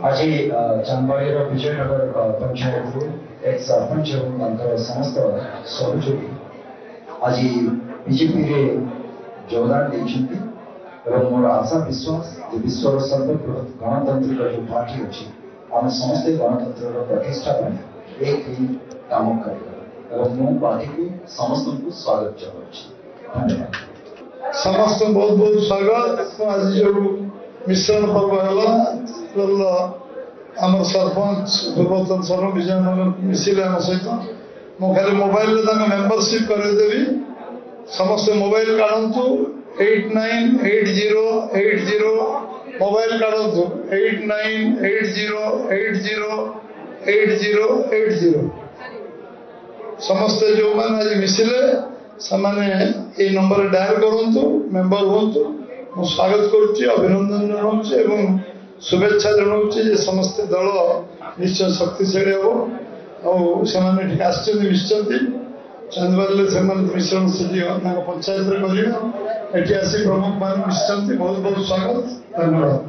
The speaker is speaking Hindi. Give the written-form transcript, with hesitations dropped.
आज चांदबाड़ी विजयनगर पंचायत एक सरपंच और समस्त सहयोगी आज बीजेपी योगदान देते मोर आशा विश्वास विश्वर सर्वबृहत गणतांत्रिक जो पार्टी अच्छी आम समस्ते गणतंत्र प्रतिष्ठा एक काम कर पार्टी को समस्त को स्वागत जनाऊँ। धन्यवाद। समस्त बहुत बहुत स्वागत। आज जो मिश्रण पर्व है आम सरपंच पूर्वतन सर विजयनगर मिसिले आम सहित मु खाली मोबाइल मेंबरशिप करदेवी। समस्त मोबाइल काढ़ु 898080 मोबाइल काढ़ु 8980808080 समस्त जो मैंने आज मिसिले से नंबर डायल करूँ मेंबर हूँ। मु स्वागत करुच्ची अभिनंदन जनाऊँ शुभेच्छा जनाऊँ समस्त दल निश्चय शक्तिशाली हम आसते चांदबाड़ी से मिश्रण से पंचायत कर प्रमुख मान मिशन बहुत बहुत स्वागत। धन्यवाद।